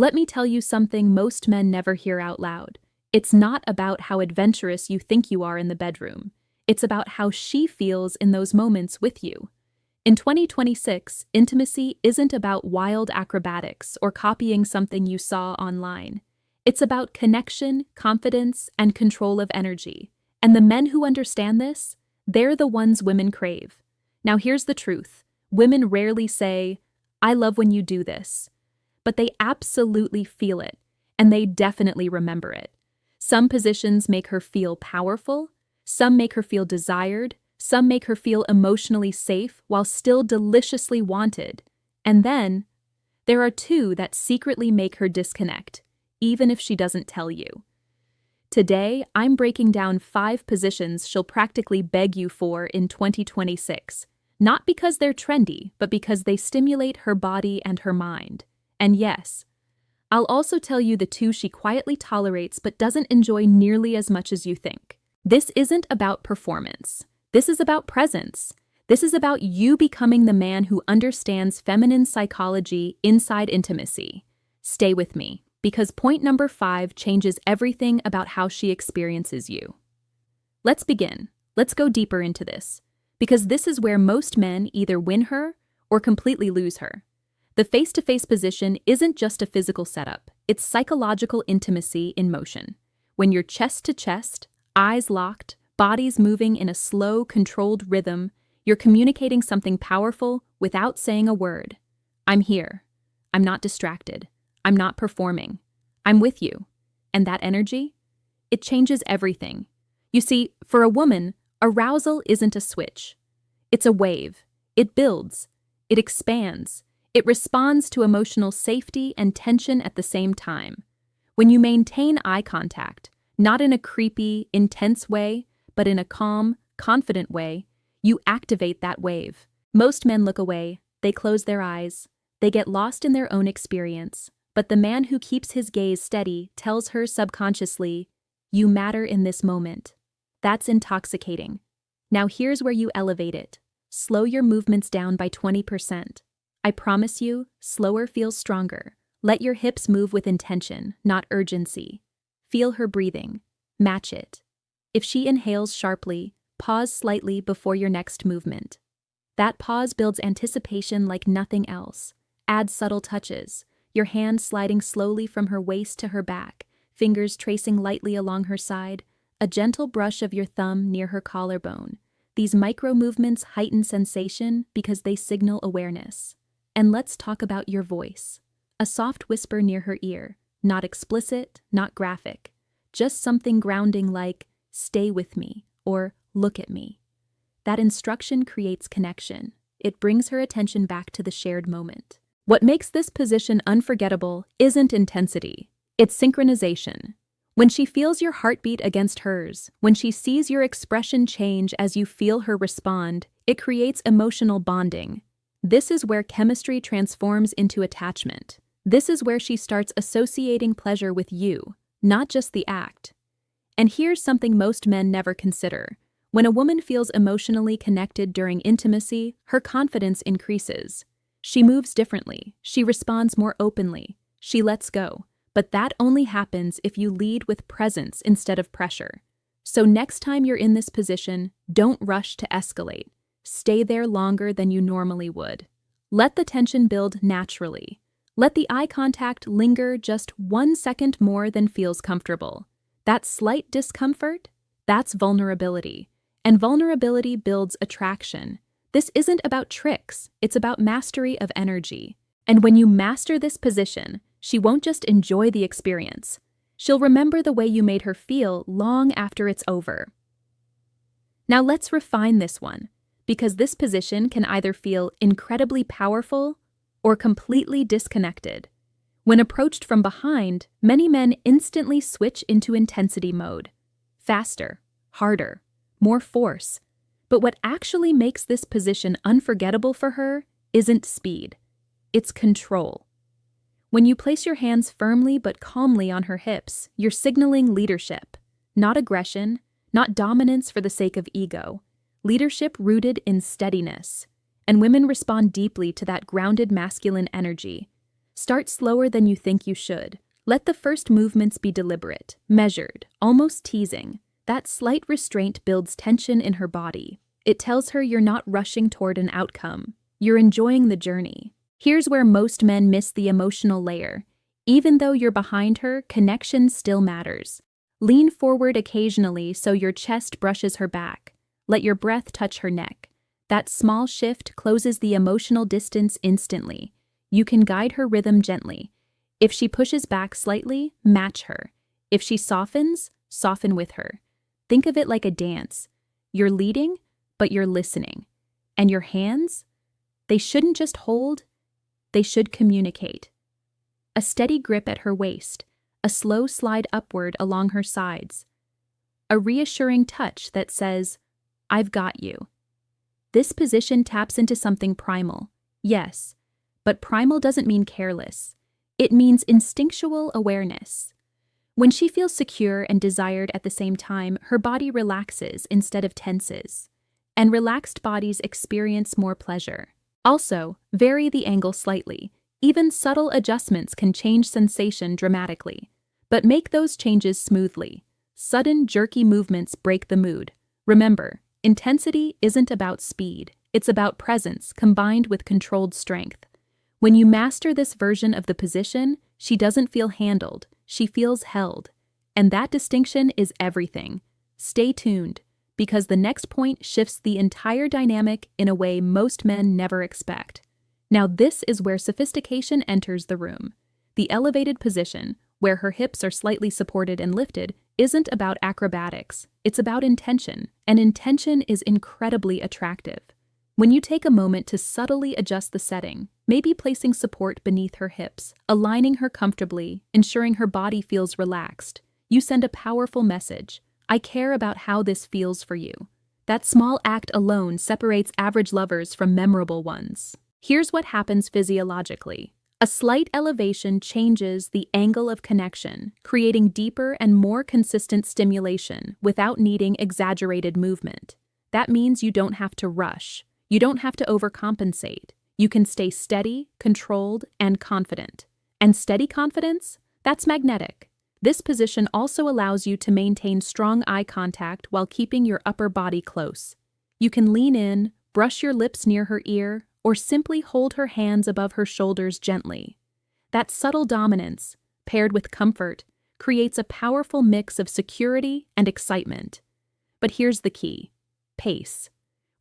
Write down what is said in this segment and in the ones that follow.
Let me tell you something most men never hear out loud. It's not about how adventurous you think you are in the bedroom. It's about how she feels in those moments with you. In 2026, intimacy isn't about wild acrobatics or copying something you saw online. It's about connection, confidence, and control of energy. And the men who understand this, they're the ones women crave. Now here's the truth. Women rarely say, "I love when you do this." But they absolutely feel it, and they definitely remember it. Some positions make her feel powerful, some make her feel desired, some make her feel emotionally safe while still deliciously wanted. And then, there are two that secretly make her disconnect, even if she doesn't tell you. Today, I'm breaking down 5 positions she'll practically beg you for in 2026, not because they're trendy, but because they stimulate her body and her mind. And yes, I'll also tell you the 2 she quietly tolerates but doesn't enjoy nearly as much as you think. This isn't about performance. This is about presence. This is about you becoming the man who understands feminine psychology inside intimacy. Stay with me, because point number 5 changes everything about how she experiences you. Let's begin. Let's go deeper into this, because this is where most men either win her or completely lose her. The face-to-face position isn't just a physical setup, it's psychological intimacy in motion. When you're chest to chest, eyes locked, bodies moving in a slow, controlled rhythm, you're communicating something powerful without saying a word. I'm here. I'm not distracted. I'm not performing. I'm with you. And that energy? It changes everything. You see, for a woman, arousal isn't a switch. It's a wave. It builds. It expands. It responds to emotional safety and tension at the same time. When you maintain eye contact, not in a creepy, intense way, but in a calm, confident way, you activate that wave. Most men look away, they close their eyes, they get lost in their own experience, but the man who keeps his gaze steady tells her subconsciously, "You matter in this moment." That's intoxicating. Now here's where you elevate it. Slow your movements down by 20%. I promise you, slower feels stronger. Let your hips move with intention, not urgency. Feel her breathing. Match it. If she inhales sharply, pause slightly before your next movement. That pause builds anticipation like nothing else. Add subtle touches, your hand sliding slowly from her waist to her back, fingers tracing lightly along her side, a gentle brush of your thumb near her collarbone. These micro movements heighten sensation because they signal awareness. And let's talk about your voice. A soft whisper near her ear, not explicit, not graphic, just something grounding like, "Stay with me," or "Look at me." That instruction creates connection. It brings her attention back to the shared moment. What makes this position unforgettable isn't intensity, it's synchronization. When she feels your heartbeat against hers, when she sees your expression change as you feel her respond, it creates emotional bonding. This is where chemistry transforms into attachment. This is where she starts associating pleasure with you, not just the act. And here's something most men never consider. When a woman feels emotionally connected during intimacy, her confidence increases. She moves differently, she responds more openly, she lets go. But that only happens if you lead with presence instead of pressure. So next time you're in this position, don't rush to escalate. Stay there longer than you normally would. Let the tension build naturally. Let the eye contact linger just 1 second more than feels comfortable. That slight discomfort, that's vulnerability. And vulnerability builds attraction. This isn't about tricks, it's about mastery of energy. And when you master this position, she won't just enjoy the experience. She'll remember the way you made her feel long after it's over. Now let's refine this one, because this position can either feel incredibly powerful or completely disconnected. When approached from behind, many men instantly switch into intensity mode. Faster, harder, more force. But what actually makes this position unforgettable for her isn't speed. It's control. When you place your hands firmly but calmly on her hips, you're signaling leadership, not aggression, not dominance for the sake of ego. Leadership rooted in steadiness. And women respond deeply to that grounded masculine energy. Start slower than you think you should. Let the first movements be deliberate, measured, almost teasing. That slight restraint builds tension in her body. It tells her you're not rushing toward an outcome. You're enjoying the journey. Here's where most men miss the emotional layer. Even though you're behind her, connection still matters. Lean forward occasionally so your chest brushes her back. Let your breath touch her neck. That small shift closes the emotional distance instantly. You can guide her rhythm gently. If she pushes back slightly, match her. If she softens, soften with her. Think of it like a dance. You're leading, but you're listening. And your hands? They shouldn't just hold, they should communicate. A steady grip at her waist, a slow slide upward along her sides. A reassuring touch that says, "I've got you." This position taps into something primal, yes, but primal doesn't mean careless. It means instinctual awareness. When she feels secure and desired at the same time, her body relaxes instead of tenses. And relaxed bodies experience more pleasure. Also, vary the angle slightly. Even subtle adjustments can change sensation dramatically. But make those changes smoothly. Sudden, jerky movements break the mood. Remember, intensity isn't about speed. It's about presence combined with controlled strength. When you master this version of the position, she doesn't feel handled, she feels held. And that distinction is everything. Stay tuned, because the next point shifts the entire dynamic in a way most men never expect. Now this is where sophistication enters the room. The elevated position, where her hips are slightly supported and lifted, isn't about acrobatics. It's about intention, and intention is incredibly attractive. When you take a moment to subtly adjust the setting, maybe placing support beneath her hips, aligning her comfortably, ensuring her body feels relaxed, you send a powerful message. I care about how this feels for you. That small act alone separates average lovers from memorable ones. Here's what happens physiologically. A slight elevation changes the angle of connection, creating deeper and more consistent stimulation without needing exaggerated movement. That means you don't have to rush. You don't have to overcompensate. You can stay steady, controlled, and confident. And steady confidence? That's magnetic. This position also allows you to maintain strong eye contact while keeping your upper body close. You can lean in, brush your lips near her ear, or simply hold her hands above her shoulders gently. That subtle dominance, paired with comfort, creates a powerful mix of security and excitement. But here's the key: pace.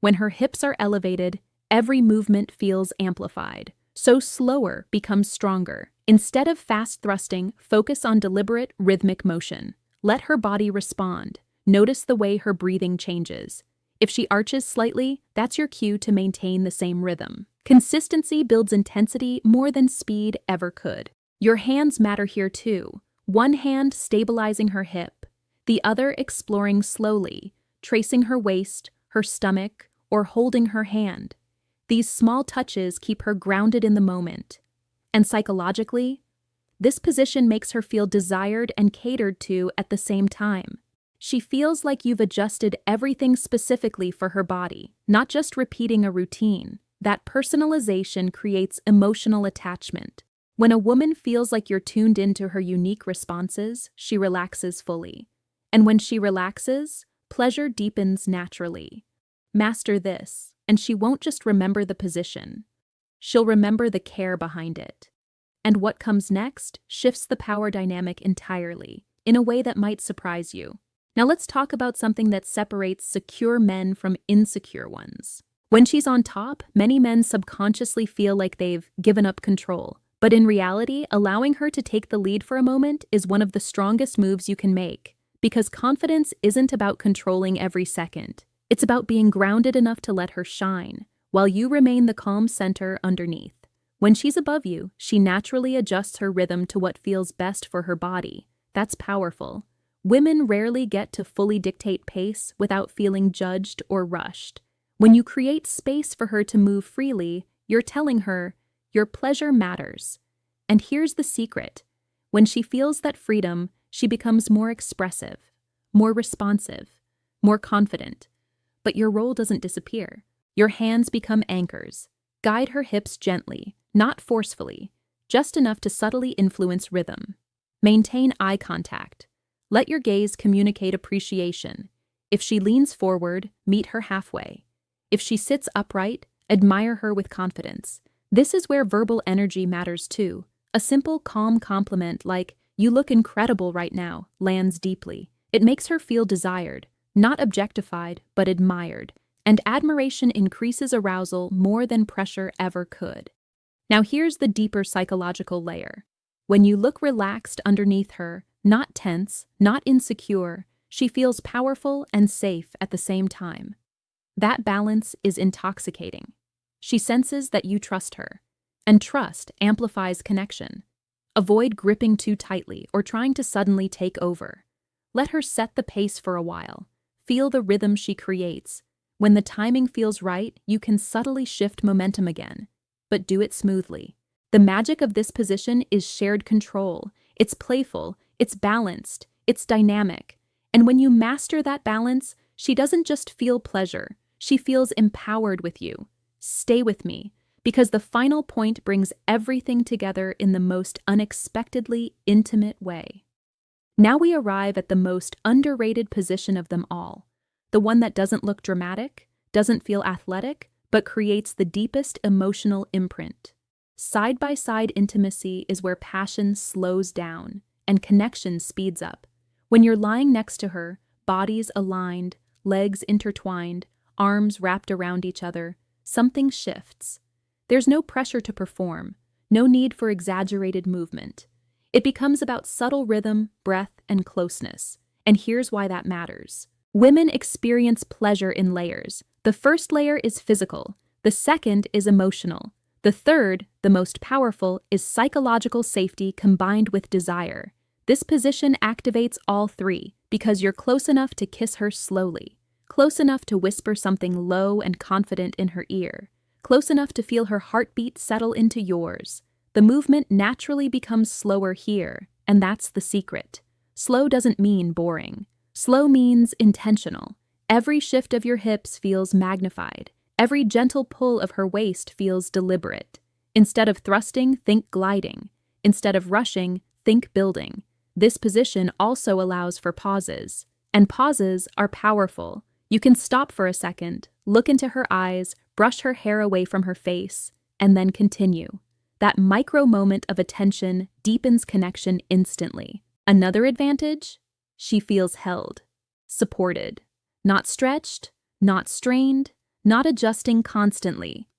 When her hips are elevated, every movement feels amplified, so slower becomes stronger. Instead of fast thrusting, focus on deliberate, rhythmic motion. Let her body respond. Notice the way her breathing changes. If she arches slightly, that's your cue to maintain the same rhythm. Consistency builds intensity more than speed ever could. Your hands matter here too. One hand stabilizing her hip, the other exploring slowly, tracing her waist, her stomach, or holding her hand. These small touches keep her grounded in the moment. And psychologically, this position makes her feel desired and catered to at the same time. She feels like you've adjusted everything specifically for her body, not just repeating a routine. That personalization creates emotional attachment. When a woman feels like you're tuned into her unique responses, she relaxes fully. And when she relaxes, pleasure deepens naturally. Master this, and she won't just remember the position. She'll remember the care behind it. And what comes next shifts the power dynamic entirely, in a way that might surprise you. Now let's talk about something that separates secure men from insecure ones. When she's on top, many men subconsciously feel like they've given up control. But in reality, allowing her to take the lead for a moment is one of the strongest moves you can make. Because confidence isn't about controlling every second. It's about being grounded enough to let her shine, while you remain the calm center underneath. When she's above you, she naturally adjusts her rhythm to what feels best for her body. That's powerful. Women rarely get to fully dictate pace without feeling judged or rushed. When you create space for her to move freely, you're telling her, your pleasure matters. And here's the secret. When she feels that freedom, she becomes more expressive, more responsive, more confident. But your role doesn't disappear. Your hands become anchors. Guide her hips gently, not forcefully. just enough to subtly influence rhythm. Maintain eye contact. Let your gaze communicate appreciation. If she leans forward, meet her halfway. If she sits upright, admire her with confidence. This is where verbal energy matters too. A simple, calm compliment like, "You look incredible right now," lands deeply. It makes her feel desired, not objectified, but admired. And admiration increases arousal more than pressure ever could. Now here's the deeper psychological layer. When you look relaxed underneath her, not tense, not insecure, she feels powerful and safe at the same time. That balance is intoxicating. She senses that you trust her, and trust amplifies connection. Avoid gripping too tightly or trying to suddenly take over. Let her set the pace for a while. Feel the rhythm she creates. When the timing feels right, you can subtly shift momentum again, but do it smoothly. The magic of this position is shared control. It's playful, it's balanced, it's dynamic. And when you master that balance, she doesn't just feel pleasure, she feels empowered with you. Stay with me, because the final point brings everything together in the most unexpectedly intimate way. Now we arrive at the most underrated position of them all, the one that doesn't look dramatic, doesn't feel athletic, but creates the deepest emotional imprint. Side-by-side intimacy is where passion slows down and connection speeds up. When you're lying next to her, bodies aligned, legs intertwined, arms wrapped around each other, something shifts. There's no pressure to perform, no need for exaggerated movement. It becomes about subtle rhythm, breath, and closeness. And here's why that matters. Women experience pleasure in layers. The first layer is physical. The second is emotional. The third, the most powerful, is psychological safety combined with desire. This position activates all three because you're close enough to kiss her slowly, close enough to whisper something low and confident in her ear, close enough to feel her heartbeat settle into yours. The movement naturally becomes slower here, and that's the secret. Slow doesn't mean boring. Slow means intentional. Every shift of your hips feels magnified. Every gentle pull of her waist feels deliberate. Instead of thrusting, think gliding. Instead of rushing, think building. This position also allows for pauses. And pauses are powerful. You can stop for a second, look into her eyes, brush her hair away from her face, and then continue. That micro moment of attention deepens connection instantly. Another advantage? She feels held, supported, not stretched, not strained, not adjusting constantly.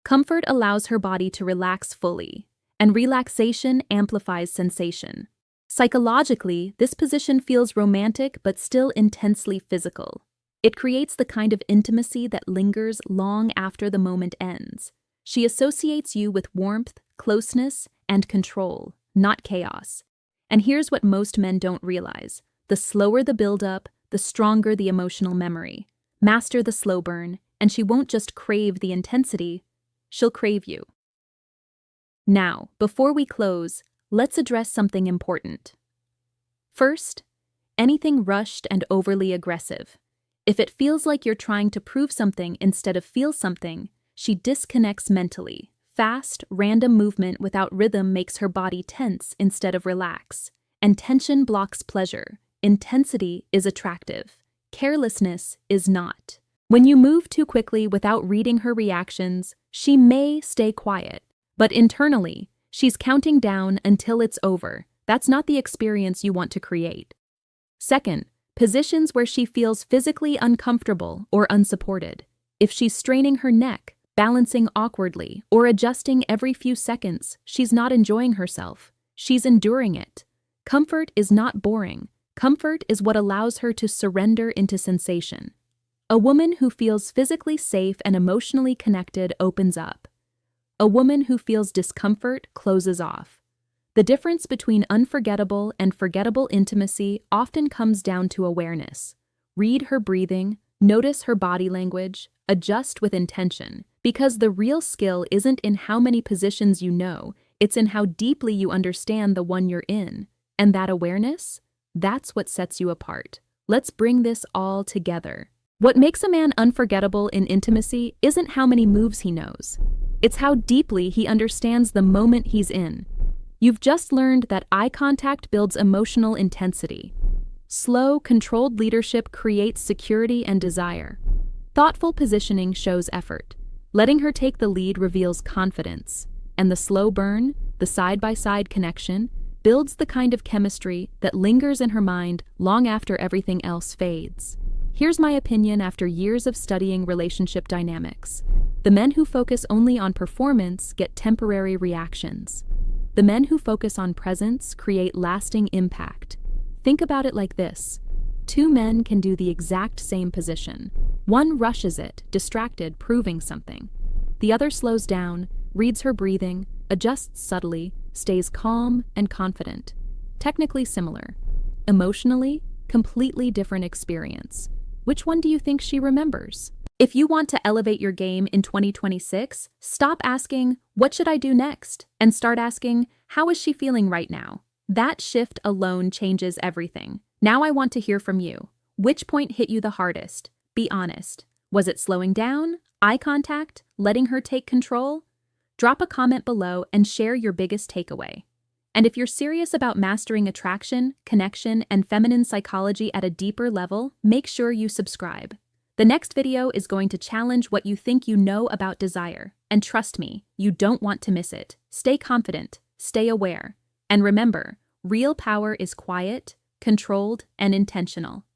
Comfort allows her body to relax fully, and relaxation amplifies sensation. Psychologically, this position feels romantic but still intensely physical. It creates the kind of intimacy that lingers long after the moment ends. She associates you with warmth, closeness, and control, not chaos. And here's what most men don't realize. The slower the build-up, the stronger the emotional memory. Master the slow burn, and she won't just crave the intensity, she'll crave you. Now, before we close, let's address something important. First, anything rushed and overly aggressive. If it feels like you're trying to prove something instead of feel something, she disconnects mentally. Fast, random movement without rhythm makes her body tense instead of relax. And tension blocks pleasure. Intensity is attractive. Carelessness is not. When you move too quickly without reading her reactions, she may stay quiet. But internally, she's counting down until it's over. That's not the experience you want to create. Second, positions where she feels physically uncomfortable or unsupported. If she's straining her neck, balancing awkwardly, or adjusting every few seconds, she's not enjoying herself. She's enduring it. Comfort is not boring. Comfort is what allows her to surrender into sensation. A woman who feels physically safe and emotionally connected opens up. A woman who feels discomfort closes off. The difference between unforgettable and forgettable intimacy often comes down to awareness. Read her breathing, notice her body language, adjust with intention, because the real skill isn't in how many positions you know, it's in how deeply you understand the one you're in. And that awareness? That's what sets you apart. Let's bring this all together. What makes a man unforgettable in intimacy isn't how many moves he knows. It's how deeply he understands the moment he's in. You've just learned that eye contact builds emotional intensity. Slow, controlled leadership creates security and desire. Thoughtful positioning shows effort. Letting her take the lead reveals confidence. And the slow burn, the side-by-side connection, builds the kind of chemistry that lingers in her mind long after everything else fades. Here's my opinion after years of studying relationship dynamics. The men who focus only on performance get temporary reactions. The men who focus on presence create lasting impact. Think about it like this. Two men can do the exact same position. One rushes it, distracted, proving something. The other slows down, reads her breathing, adjusts subtly, stays calm and confident. Technically similar. Emotionally, completely different experience. Which one do you think she remembers? If you want to elevate your game in 2026, stop asking, "What should I do next?" and start asking, "How is she feeling right now?" That shift alone changes everything. Now I want to hear from you. Which point hit you the hardest? Be honest. Was it slowing down? Eye contact? Letting her take control? Drop a comment below and share your biggest takeaway. And if you're serious about mastering attraction, connection, and feminine psychology at a deeper level, make sure you subscribe. The next video is going to challenge what you think you know about desire. And trust me, you don't want to miss it. Stay confident, stay aware. And remember, real power is quiet, controlled, and intentional.